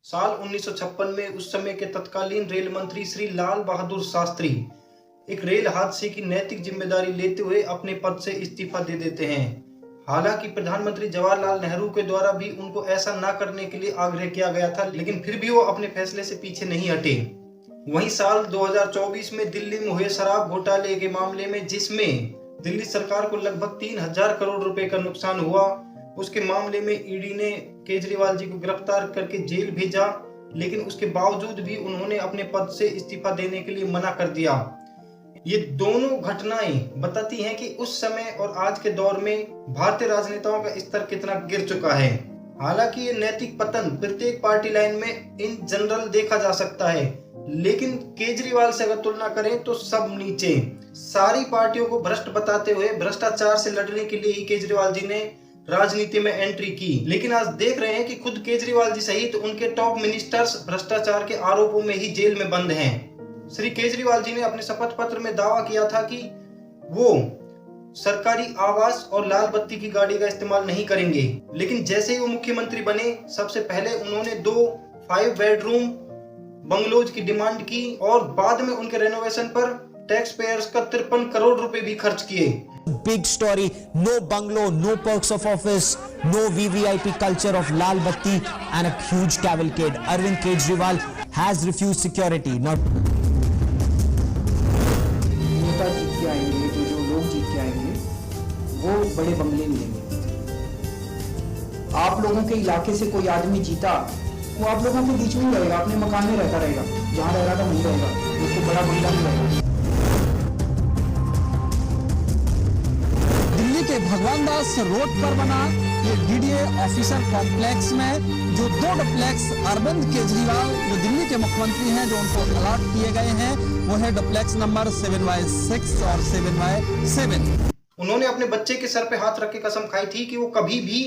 साल 1956 में उस समय के तत्कालीन रेल मंत्री श्री लाल बहादुर शास्त्री एक रेल हादसे की नैतिक जिम्मेदारी लेते हुए अपने पद से इस्तीफा दे देते हैं। हालांकि प्रधानमंत्री जवाहरलाल नेहरू के द्वारा भी उनको ऐसा न करने के लिए आग्रह किया गया था, लेकिन फिर भी वो अपने फैसले से पीछे नहीं हटे। वहीं साल 2024 में दिल्ली में हुए शराब घोटाले के मामले में, जिसमें दिल्ली सरकार को लगभग 3000 करोड़ रुपए का नुकसान हुआ, उसके मामले में ईडी ने केजरीवाल जी को गिरफ्तार करके जेल भेजा, लेकिन उसके बावजूद भी उन्होंने अपने पद से इस्तीफा देने के लिए मना कर दिया। ये दोनों घटनाएं बताती हैं कि उस समय और आज के दौर में भारतीय राजनेताओं का स्तर कितना गिर चुका है। हालांकि ये नैतिक पतन प्रत्येक पार्टी लाइन में इन जनरल देखा जा सकता है, लेकिन केजरीवाल से अगर तुलना करें तो सब नीचे। सारी पार्टियों को भ्रष्ट बताते हुए भ्रष्टाचार से लड़ने के लिए ही केजरीवाल जी ने राजनीति में एंट्री की, लेकिन आज देख रहे हैं कि खुद केजरीवाल जी सहित उनके टॉप मिनिस्टर्स भ्रष्टाचार के आरोपों में ही जेल में बंद हैं। श्री केजरीवाल जी ने अपने शपथ पत्र में दावा किया था कि वो सरकारी आवास और लाल बत्ती की गाड़ी का इस्तेमाल नहीं करेंगे, लेकिन जैसे ही वो मुख्यमंत्री बने, सबसे पहले उन्होंने 2 5 बेडरूम बंगलोज की डिमांड की और बाद में उनके रेनोवेशन पर टैक्स पेयर्स का 53 करोड़ रुपए भी खर्च किए। Big story, no bungalow, no perks of office, no VVIP culture of Lal Batti and a huge cavalcade. Arvind Kejriwal has refused security. Not नेता जीत के आएंगे तो जो लोग जीत के आएंगे वो बड़े बंगले मिलेंगे। आप लोगों के इलाके से कोई आदमी जीता, वो आप लोगों के बीच में ही रहेगा, अपने मकान में रहता रहेगा, जहाँ रह रहा था वहीं रहेगा, उसको बड़ा बंगला नहीं रहेगा। दिल्ली के भगवान दास रोड पर बना ये डीडीए ऑफिसर कॉम्प्लेक्स में जो 2 डुप्लेक्स अरविंद केजरीवाल जो दिल्ली के मुख्यमंत्री हैं, जो उनको अलॉट किए गए हैं, वो है डुप्लेक्स नंबर 7/6 और 7/7। उन्होंने अपने बच्चे के सर पे हाथ रख के कसम खाई थी कि वो कभी भी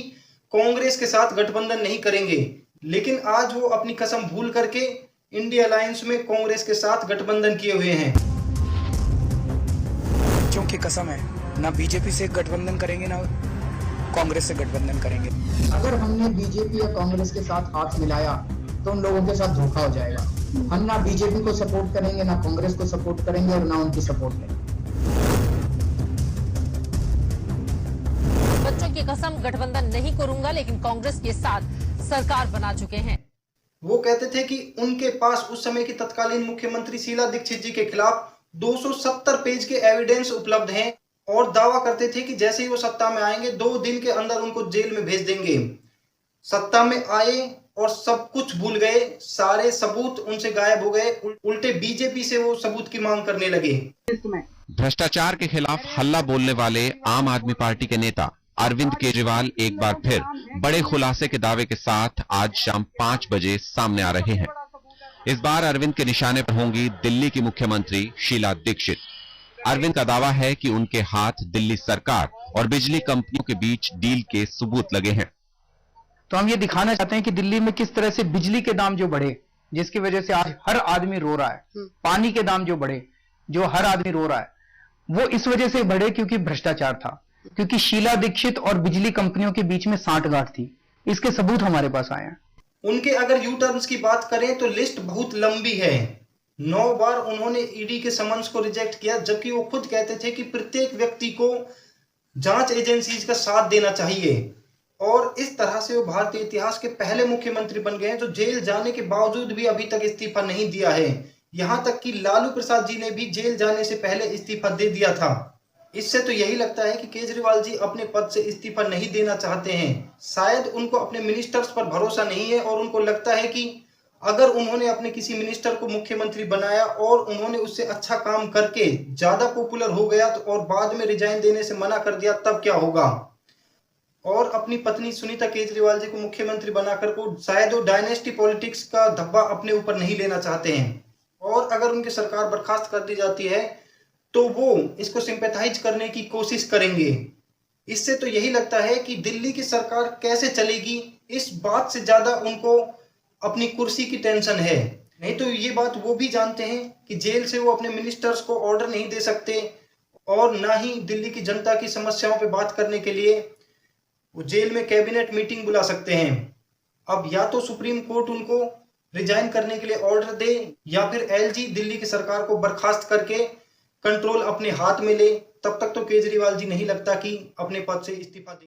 कांग्रेस के साथ गठबंधन नहीं करेंगे, लेकिन आज वो अपनी कसम भूल करके इंडिया अलायंस में कांग्रेस के साथ गठबंधन किए हुए हैं। क्योंकि कसम है, ना बीजेपी से गठबंधन करेंगे ना कांग्रेस से गठबंधन करेंगे। अगर हमने बीजेपी या कांग्रेस के साथ हाथ मिलाया तो उन लोगों के साथ धोखा हो जाएगा। हम ना बीजेपी को सपोर्ट करेंगे, ना कांग्रेस को सपोर्ट करेंगे और ना उनकी सपोर्ट करेंगे। बच्चों की कसम, गठबंधन नहीं करूंगा, लेकिन कांग्रेस के साथ सरकार बना चुके हैं। वो कहते थे कि उनके पास उस समय की तत्कालीन मुख्यमंत्री शीला दीक्षित जी के खिलाफ 270 पेज के एविडेंस उपलब्ध हैं और दावा करते थे कि जैसे ही वो सत्ता में आएंगे 2 दिन के अंदर उनको जेल में भेज देंगे। सत्ता में आए और सब कुछ भूल गए, सारे सबूत उनसे गायब हो गए, उल्टे बीजेपी से वो सबूत की मांग करने लगे। भ्रष्टाचार के खिलाफ हल्ला बोलने वाले आम आदमी पार्टी के नेता अरविंद केजरीवाल एक बार फिर बड़े खुलासे के दावे के साथ आज शाम 5 बजे सामने आ रहे हैं। इस बार अरविंद के निशाने पर होंगी दिल्ली की मुख्यमंत्री शीला दीक्षित। अरविंद का दावा है कि उनके हाथ दिल्ली सरकार और बिजली कंपनियों के बीच डील के सबूत लगे हैं। तो हम ये दिखाना चाहते हैं कि दिल्ली में किस तरह से बिजली के दाम जो बढ़े, जिसकी वजह से आज हर आदमी रो रहा है, पानी के दाम जो बढ़े, जो हर आदमी रो रहा है, वो इस वजह से बढ़े क्योंकि भ्रष्टाचार था, क्योंकि शीला दीक्षित और बिजली कंपनियों के बीच में सांठगांठ थी। इसके सबूत हमारे पास आए हैं। उनके अगर यू टर्न्स की बात करें तो लिस्ट बहुत लंबी है। 9 बार उन्होंने ईडी के समन्स को रिजेक्ट किया, जबकि वो खुद कहते थे कि प्रत्येक व्यक्ति को जांच एजेंसीज का साथ देना चाहिए। और इस तरह से वो भारतीय इतिहास के पहले मुख्यमंत्री बन गए हैं जो जेल जाने के बावजूद भी अभी तक इस्तीफा नहीं दिया है। यहां तक कि लालू प्रसाद जी ने भी जेल जाने से पहले इस्तीफा दे दिया था। इससे तो यही लगता है कि केजरीवाल जी अपने पद से इस्तीफा नहीं देना चाहते हैं। शायद उनको अपने मिनिस्टर्स पर भरोसा नहीं है और उनको लगता है कि अगर उन्होंने अपने किसी मिनिस्टर को मुख्यमंत्री बनाया और उन्होंने उससे अच्छा काम करके ज्यादा पॉपुलर हो गया तो और बाद में रिजाइन देने से मना कर दिया, तब क्या होगा। और अपनी पत्नी सुनीता केजरीवाल जी को मुख्यमंत्री बनाकर को शायद वो डायनेस्टी पॉलिटिक्स का धब्बा अपने ऊपर नहीं लेना चाहते हैं। और अगर उनकी सरकार बर्खास्त कर दी जाती है तो वो इसको सिंपैथाइज करने की कोशिश करेंगे। इससे तो यही लगता है कि दिल्ली की सरकार कैसे चलेगी, इस बात से ज्यादा उनको अपनी कुर्सी की टेंशन है। नहीं तो ये बात वो भी जानते हैं कि जेल से वो अपने मिनिस्टर्स को ऑर्डर नहीं दे सकते और ना ही दिल्ली की जनता की समस्याओं पे बात करने के लिए वो जेल में कैबिनेट मीटिंग बुला सकते हैं। अब या तो सुप्रीम कोर्ट उनको रिजाइन करने के लिए ऑर्डर दे या फिर एलजी दिल्ली की सरकार को बर्खास्त करके कंट्रोल अपने हाथ में ले। तब तक तो केजरीवाल जी नहीं लगता कि अपने पद से इस्तीफा देंगे।